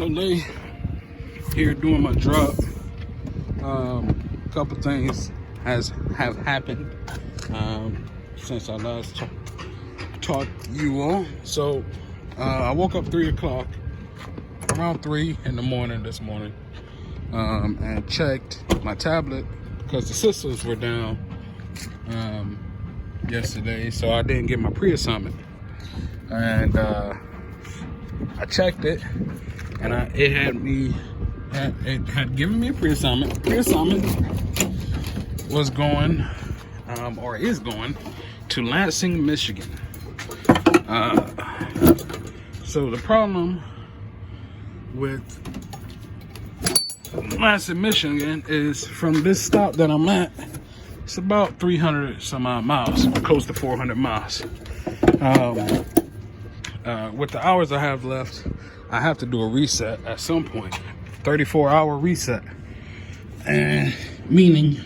So late here doing my drop. A couple things have happened since I last taught you all. So I woke up 3 o'clock, around 3 in the morning this morning, and checked my tablet because the systems were down yesterday, so I didn't get my pre-assignment. And I checked it, and it had given me a pre-assignment. Pre-assignment was going, or is going, to Lansing, Michigan. So the problem with Lansing, Michigan is from this stop that I'm at, it's about 300 some odd miles, close to 400 miles. With the hours I have left, I have to do a reset at some point, 34-hour reset, and meaning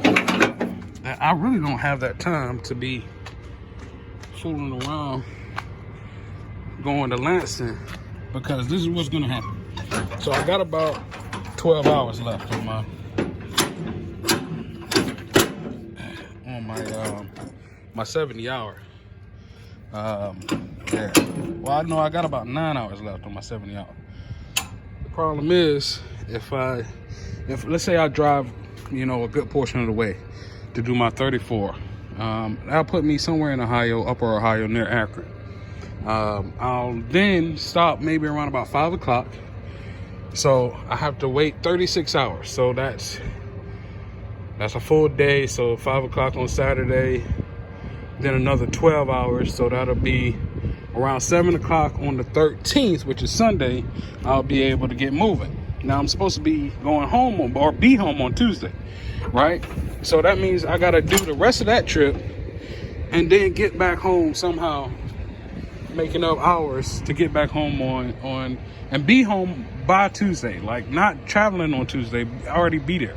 that I really don't have that time to be fooling around going to Lansing, because this is what's gonna happen. So I got about 12 hours left on my 70 hour. Yeah. Well, I know I got about 9 hours left on my 70 hour. The problem is, if let's say I drive, a good portion of the way to do my 34, that'll put me somewhere in Ohio, upper Ohio, near Akron. I'll then stop maybe around about 5 o'clock. So I have to wait 36 hours. So that's a full day. So 5 o'clock on Saturday, then another 12 hours. So that'll be around 7 o'clock on the 13th, which is Sunday. I'll be able to get moving. Now I'm supposed to be going home or be home on Tuesday, right? So that means I got to do the rest of that trip and then get back home somehow, making up hours to get back home on and be home by Tuesday. Like, not traveling on Tuesday, already be there.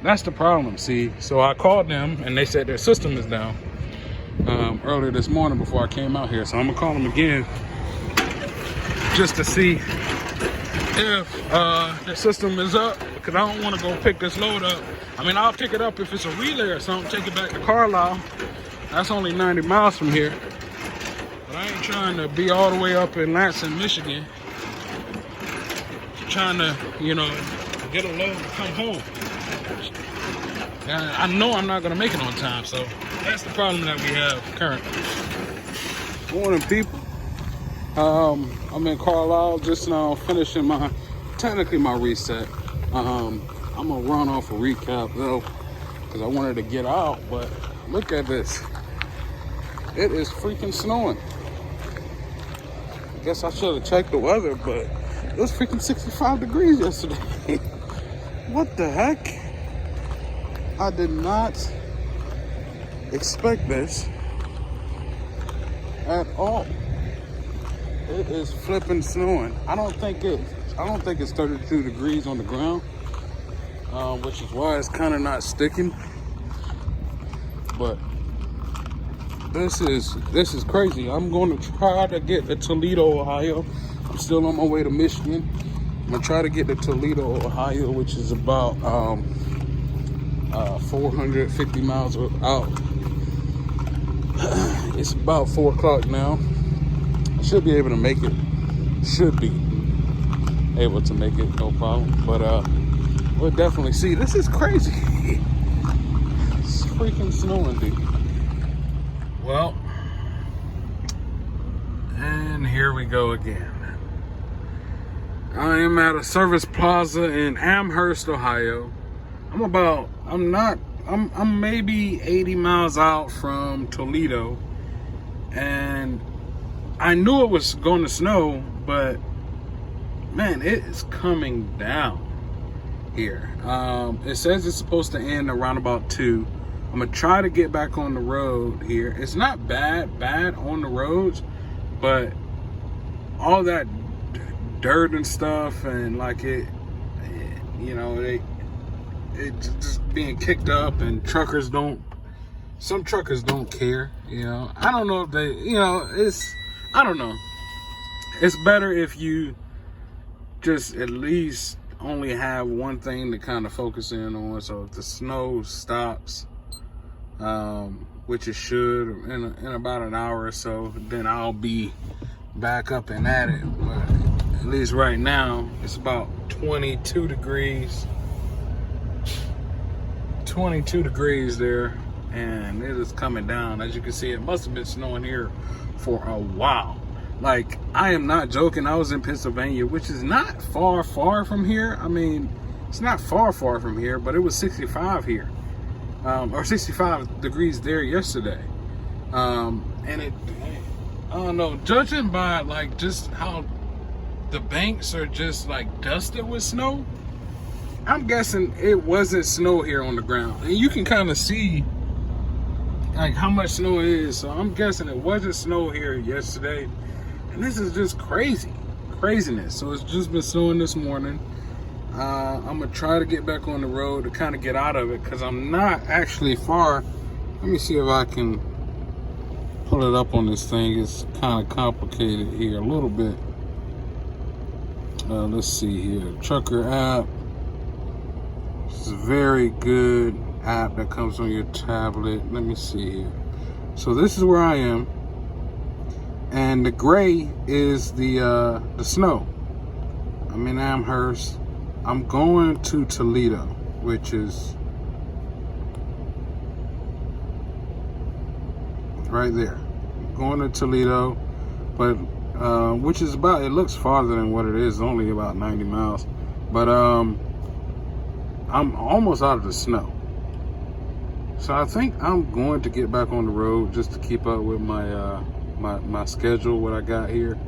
That's the problem, see? So I called them and they said their system is down earlier this morning before I came out here. So I'm gonna call them again just to see if the system is up, because I don't want to go pick this load up. I mean, I'll pick it up if it's a relay or something, take it back to Carlisle. That's only 90 miles from here. But I ain't trying to be all the way up in Lansing, Michigan, trying to, get a load to come home. And I know I'm not gonna make it on time, so that's the problem that we have currently. Morning, people. I'm in Carlisle just now, finishing technically my reset. I'm gonna run off a recap though, because I wanted to get out, but look at this. It is freaking snowing. I guess I should have checked the weather, but it was freaking 65 degrees yesterday. What the heck? I did not expect this at all. It is flipping snowing. I don't think it's 32 degrees on the ground, which is why it's kind of not sticking. But this is crazy. I'm going to try to get to Toledo, Ohio. I'm still on my way to Michigan. I'm gonna try to get to Toledo, Ohio, which is about 450 miles out. It's about 4 o'clock now. I should be able to make it. Should be able to make it, no problem. But we'll definitely see. This is crazy. It's freaking snowing, dude. Well, and here we go again. I am at a service plaza in Amherst, Ohio. I'm maybe 80 miles out from Toledo, and I knew it was going to snow, but man, it is coming down here. It says it's supposed to end around about 2. I'm gonna try to get back on the road here. It's not bad on the roads, but all that dirt and stuff, and like it just being kicked up, and some truckers don't care, I don't know if they, I don't know. It's better if you just at least only have one thing to kind of focus in on. So if the snow stops, which it should in about an hour or so, then I'll be back up and at it. But at least right now, it's about 22 degrees. 22 degrees there, and it is coming down. As you can see, it must have been snowing here for a while. Like, I am not joking. I was in Pennsylvania, which is not far from here. I mean, it's not far from here, but it was 65 here, or 65 degrees there yesterday. And it, I don't know, judging by like just how the banks are just like dusted with snow, I'm guessing it wasn't snow here on the ground. And you can kind of see like how much snow it is. So I'm guessing it wasn't snow here yesterday. And this is just craziness. So it's just been snowing this morning. I'm gonna try to get back on the road to kind of get out of it, because I'm not actually far. Let me see if I can pull it up on this thing. It's kind of complicated here a little bit. Let's see here. Trucker app. It's a very good app that comes on your tablet. Let me see here. So this is where I am. And the gray is the snow. I'm in Amherst. I'm going to Toledo, which is right there. I'm going to Toledo, but which is about, it looks farther than what it is, only about 90 miles. But I'm almost out of the snow. So I think I'm going to get back on the road just to keep up with my my schedule, what I got here.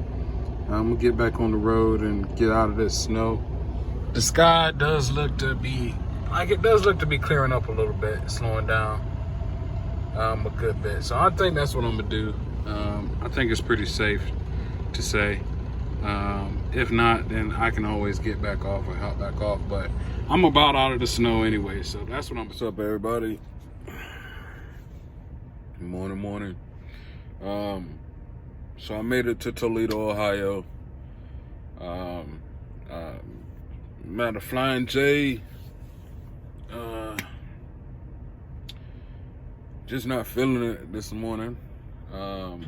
I'm gonna get back on the road and get out of this snow. The sky does look to be, like, it does look to be clearing up a little bit, slowing down a good bit. So I think that's what I'm gonna do. I think it's pretty safe to say. If not, then I can always get back off or hop back off. But I'm about out of the snow anyway, so that's what I'm. What's up, everybody? Morning. So I made it to Toledo, Ohio. I'm at a Flying J. Just not feeling it this morning. You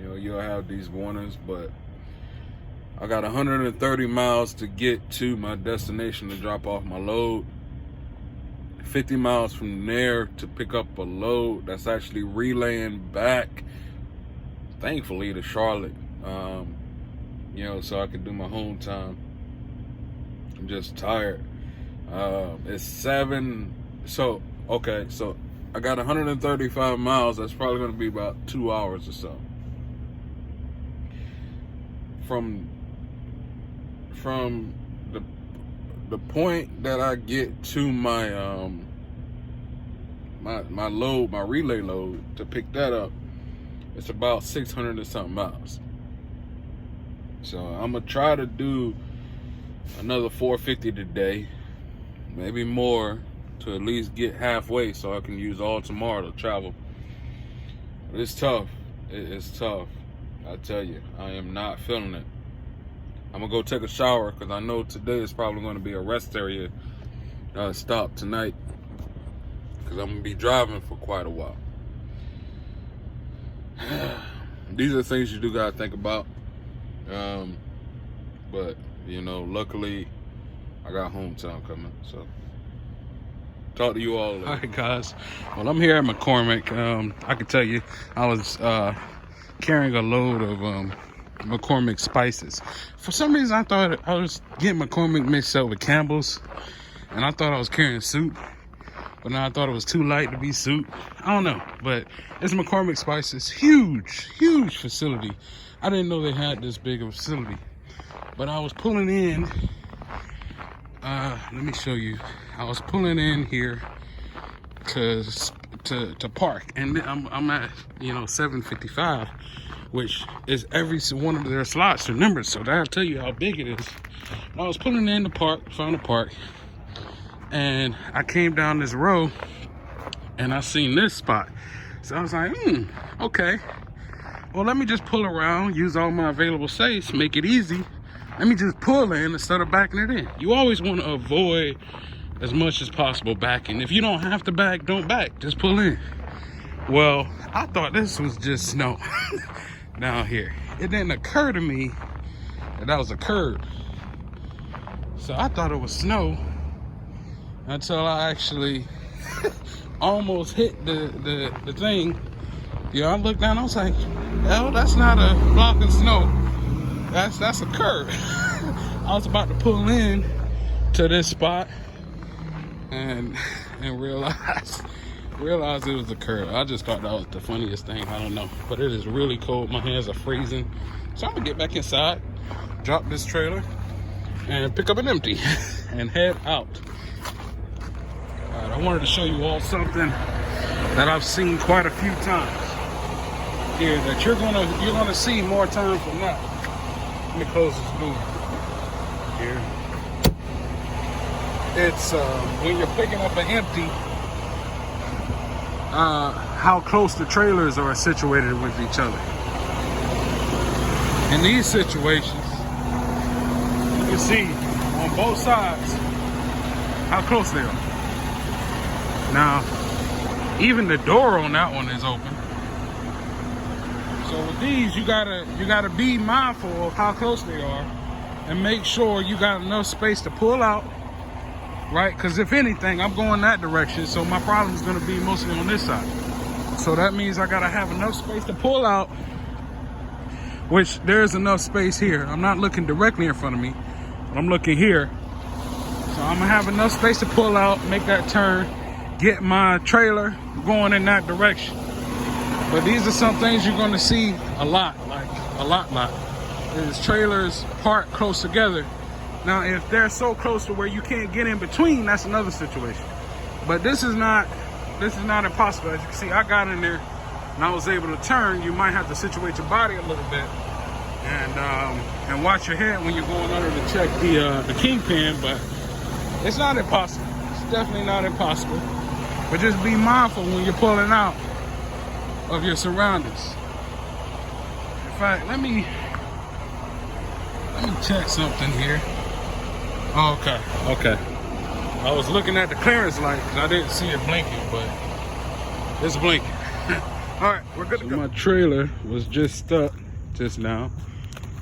know, you'll have these mornings, but I got 130 miles to get to my destination to drop off my load. 50 miles from there to pick up a load that's actually relaying back, thankfully, to Charlotte. You know, so I can do my home time. I'm just tired. It's 7, so okay, so I got 135 miles. That's probably gonna be about 2 hours or so. From the point that I get to my my load, my relay load, to pick that up, it's about 600 and something miles. So I'm gonna try to do another 450 today, maybe more, to at least get halfway so I can use all tomorrow to travel. But it's tough. It's tough. I tell you, I am not feeling it. I'm gonna go take a shower because I know today is probably gonna be a rest area stop tonight, because I'm gonna be driving for quite a while. These are things you do gotta think about. But you know, luckily I got home time coming, so talk to you all later. All right, guys. Well, I'm here at McCormick. I can tell you, I was carrying a load of McCormick spices. For some reason, I thought I was getting McCormick mixed up with Campbell's, and I thought I was carrying soup, but now I thought it was too light to be soup. I don't know, but it's McCormick spices. Huge facility. I didn't know they had this big of a facility, but I was pulling in. Let me show you. I was pulling in here to park, and I'm at 755, which is every one of their slots are numbered, so that'll tell you how big it is. I was pulling in the park, found a park, and I came down this row, and I seen this spot, so I was like, okay. Well, let me just pull around, use all my available space, make it easy. let me just pull in instead of backing it in. You always want to avoid as much as possible backing. If you don't have to back, don't back, just pull in. Well, I thought this was just snow down here. It didn't occur to me that was a curb. So I thought it was snow until I actually almost hit the thing. I looked down, I was like, hell, that's not a block of snow. That's a curb. I was about to pull in to this spot and realize it was a curb. I just thought that was the funniest thing. I don't know, but it is really cold. My hands are freezing, so I'm gonna get back inside, drop this trailer, and pick up an empty and head out. All right, I wanted to show you all something that I've seen quite a few times here that you're gonna see more times than not. Let me close this door here. It's when you're picking up an empty, how close the trailers are situated with each other. In these situations, you can see on both sides how close they are. Now, even the door on that one is open. So with these, you gotta be mindful of how close they are and make sure you got enough space to pull out, right? Because if anything, I'm going that direction, so my problem is gonna be mostly on this side. So that means I gotta have enough space to pull out, which there's enough space here. I'm not looking directly in front of me, but I'm looking here. So I'm gonna have enough space to pull out, make that turn, get my trailer going in that direction. But these are some things you're gonna see a lot, like a lot. Is trailers parked close together. Now, if they're so close to where you can't get in between, that's another situation. But this is not impossible. As you can see, I got in there and I was able to turn. You might have to situate your body a little bit and watch your head when you're going under to check the kingpin. But it's not impossible. It's definitely not impossible. But just be mindful when you're pulling out of your surroundings. In fact, let me check something here. Oh, okay. I was looking at the clearance light because I didn't see it blinking, but it's blinking. All right, we're good to go. My trailer was just stuck just now,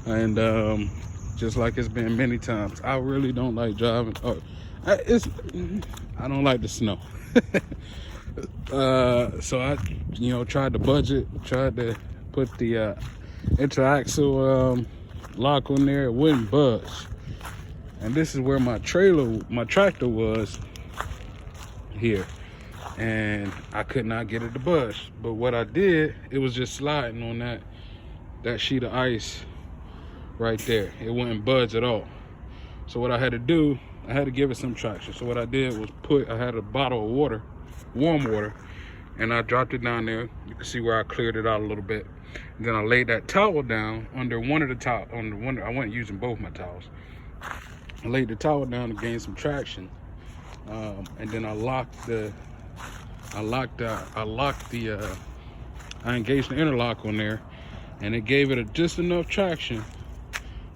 and just like it's been many times, I really don't like driving. I don't like the snow. So I, tried to budget, tried to put the interaxle lock on there. It wouldn't budge. And this is where my tractor was here. And I could not get it to budge. But what I did, it was just sliding on that sheet of ice right there. It wouldn't budge at all. So what I had to do, I had to give it some traction. So what I did was I had a bottle of water, warm water, and I dropped it down there. You can see where I cleared it out a little bit. And then I laid that towel down under one of the towels. I wasn't using both my towels. I laid the towel down to gain some traction, and then I engaged the interlock on there, and it gave it just enough traction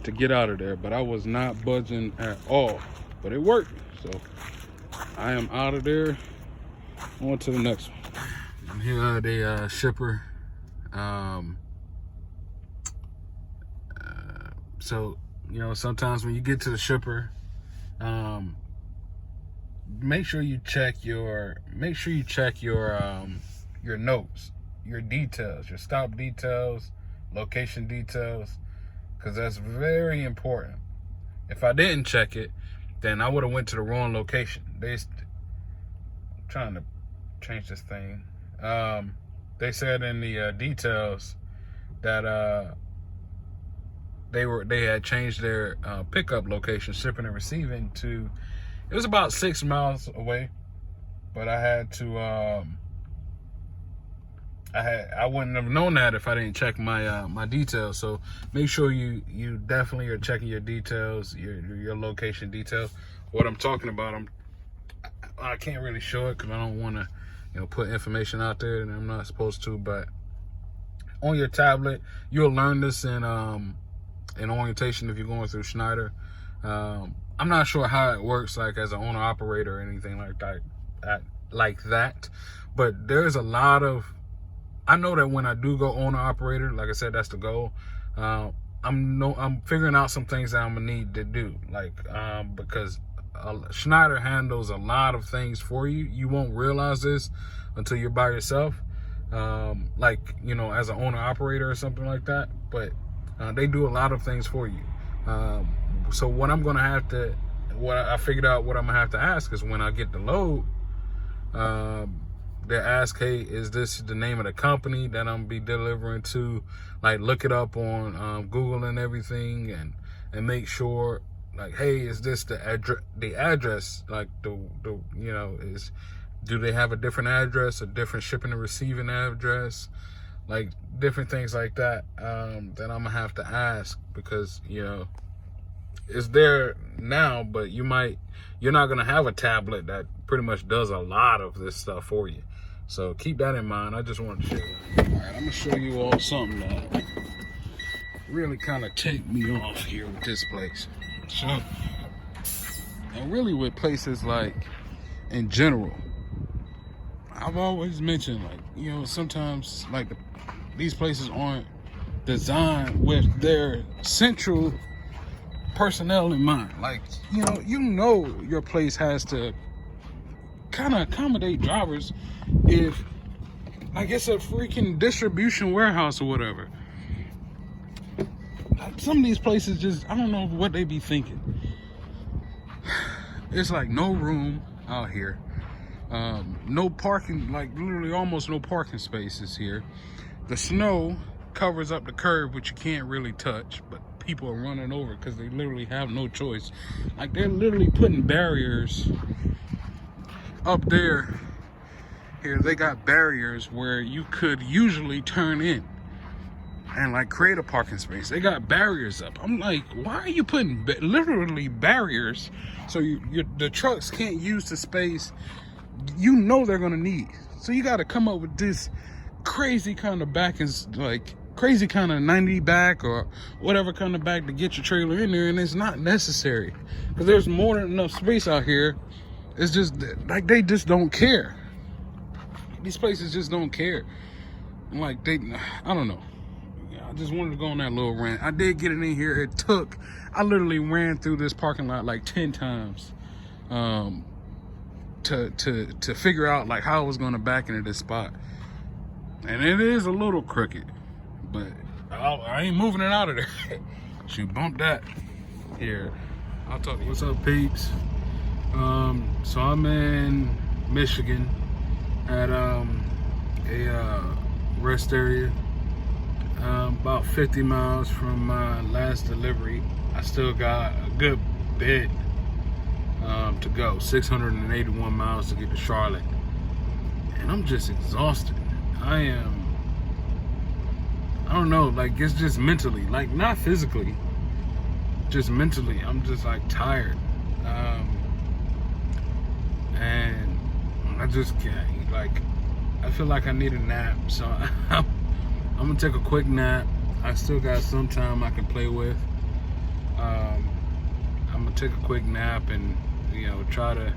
to get out of there. But I was not budging at all. But it worked, so I am out of there. On to the next one. Here the shipper. So sometimes when you get to the shipper, make sure you check your notes, your details, your stop details, location details, because that's very important. If I didn't check it, then I would have went to the wrong location. I'm trying to change this thing. They said in the details that they had changed their pickup location, shipping and receiving, to, it was about 6 miles away, but I had to I wouldn't have known that if I didn't check my my details. So make sure you definitely are checking your details, your location details. What I'm talking about, I can't really show it because I don't want to put information out there that I'm not supposed to. But on your tablet, you'll learn this in in orientation if you're going through Schneider. I'm not sure how it works, like as an owner operator or anything like that. But there's a lot of, I know that when I do go owner operator, like I said, that's the goal. I'm figuring out some things that I'm gonna need to do, like because Schneider handles a lot of things for you. You won't realize this until you're by yourself, like, you know, as an owner operator or something like that. But they do a lot of things for you. So what I'm gonna have to, what I figured out what I'm gonna have to ask is when I get the load, they ask, hey, is this the name of the company that I'm gonna be delivering to? Like, look it up on Google and everything, and make sure, like, hey, is this the address? Like the you know, do they have a different address, a different shipping and receiving address, like different things like that, that I'm gonna have to ask, because, you know, it's there now, but you're not gonna have a tablet that pretty much does a lot of this stuff for you. So keep that in mind. I just wanted to share that. All right, I'm gonna show you all something that really kind of ticked me off here with this place. So, and really with places like, in general, I've always mentioned, like, you know, sometimes like these places aren't designed with their central personnel in mind. Like, you know your place has to kind of accommodate drivers if, like, it's a freaking distribution warehouse or whatever. Some of these places just, I don't know what they be thinking. It's like no room out here, no parking, like literally almost no parking spaces here. The snow covers up the curb, which you can't really touch, but people are running over because they literally have no choice. Like, they're literally putting barriers up there. Here they got barriers where you could usually turn in and like create a parking space. They got barriers up. I'm like, why are you putting literally barriers so the trucks can't use the space you know they're gonna need? So you got to come up with this crazy kind of back, is like crazy kind of 90 back or whatever kind of back to get your trailer in there, and it's not necessary because there's more than enough space out here. It's just like they just don't care. These places just don't care. Like, I don't know. I just wanted to go on that little rant. I did get it in here. I literally ran through this parking lot like 10 times to figure out like how I was going to back into this spot. And it is a little crooked, but I ain't moving it out of there. Shoot, bump that. Here, I'll talk to you. What's up, peeps? So I'm in Michigan at a rest area, about 50 miles from my last delivery. I still got a good bit to go, 681 miles to get to Charlotte, and I'm just exhausted. I don't know, like, it's just mentally, like, not physically, just mentally. I'm just like tired, and I just can't, like, I feel like I need a nap. So I'm gonna take a quick nap. I still got some time I can play with. I'm gonna take a quick nap and, you know, try to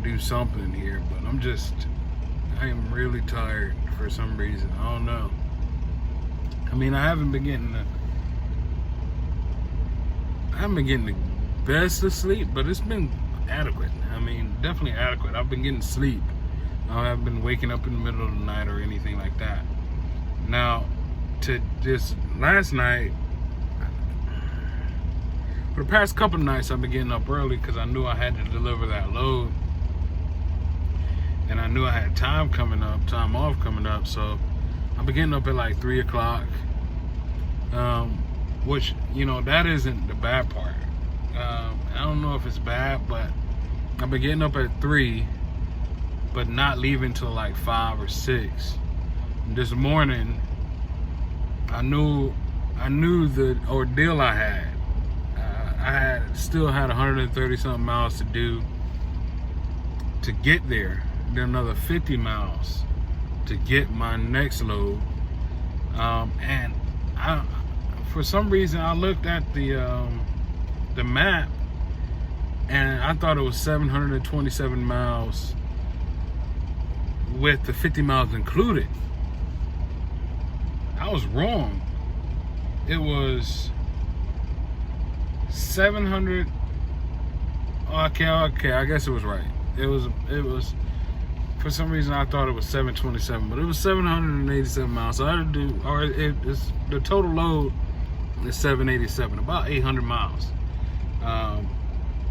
do something here, but I am really tired for some reason. I don't know. I mean, I haven't been getting the best of sleep, but it's been adequate. I mean, definitely adequate. I've been getting sleep. I haven't been waking up in the middle of the night or anything like that. Now, to this last night, for the past couple of nights, I've been getting up early because I knew I had to deliver that load. And I knew I had time off coming up. So I've been getting up at like 3 o'clock. Which, you know, that isn't the bad part. I don't know if it's bad, but I've been getting up at 3, but not leaving till like 5 or 6. This morning, I knew the ordeal I had. I still had 130 something miles to do to get there. Then another 50 miles to get my next load. And for some reason I looked at the map and I thought it was 727 miles with the 50 miles included. I was wrong. It was 700. Okay, I guess it was right. It was for some reason I thought it was 727, but it was 787 miles. So I had to do, or it's the total load is 787, about 800 miles.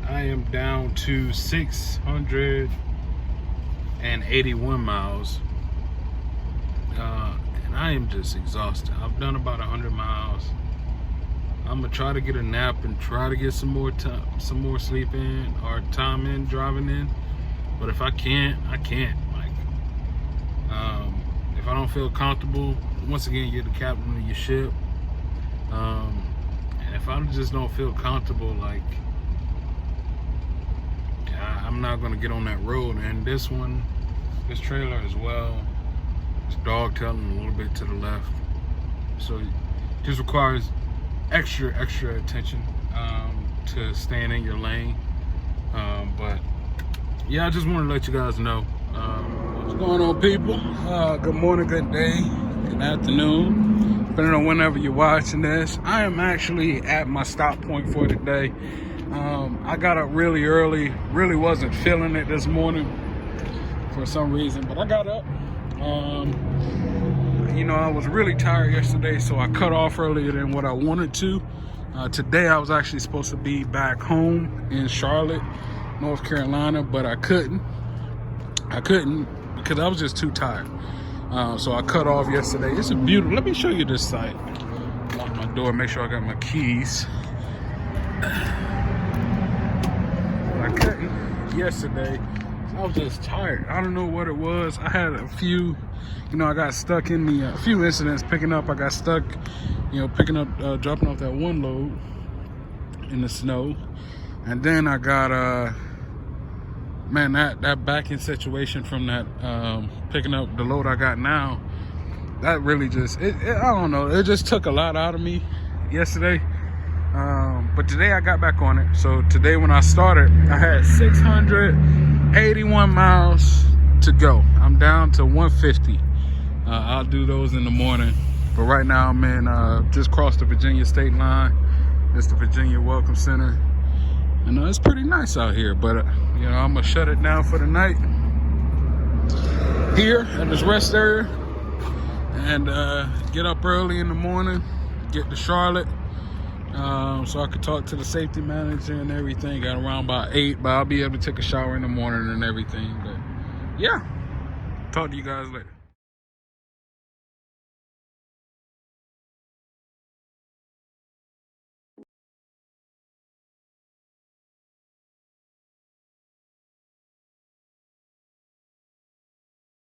I am down to 681 miles, and I am just exhausted. I've done about 100 miles. I'm gonna try to get a nap and try to get some more sleep in or time in driving in. But if I can't, I can't. Like, if I don't feel comfortable, once again, you're the captain of your ship. And if I just don't feel comfortable, like, I'm not gonna get on that road. And this trailer as well, it's dog-tailing a little bit to the left, so it just requires extra attention to staying in your lane. But yeah, I just want to let you guys know what's going on, people. Good morning, good day, good afternoon, depending on whenever you're watching this. I am actually at my stop point for today. I got up really early, really wasn't feeling it this morning for some reason, but I got up. You know, I was really tired yesterday, so I cut off earlier than what I wanted to. Today I was actually supposed to be back home in Charlotte, North Carolina, but I couldn't because I was just too tired. So I cut off yesterday. It's a beautiful, let me show you this site. Lock my door, make sure I got my keys. I couldn't yesterday. I was just tired. I don't know what it was. I had a few, you know, I got stuck in the a few incidents picking up. I got stuck, you know, picking up, dropping off that one load in the snow. And then I got, man, that back-end situation from that, picking up the load I got now, that really just, I don't know, it just took a lot out of me yesterday. But today I got back on it. So today when I started, I had 681 miles to go. I'm down to 150. I'll do those in the morning. But right now I'm in, just crossed the Virginia state line. It's the Virginia Welcome Center. And it's pretty nice out here, but you know, I'm gonna shut it down for the night here at this rest area and get up early in the morning, get to Charlotte. So I could talk to the safety manager and everything. Got around about 8, but I'll be able to take a shower in the morning and everything. But yeah, talk to you guys later.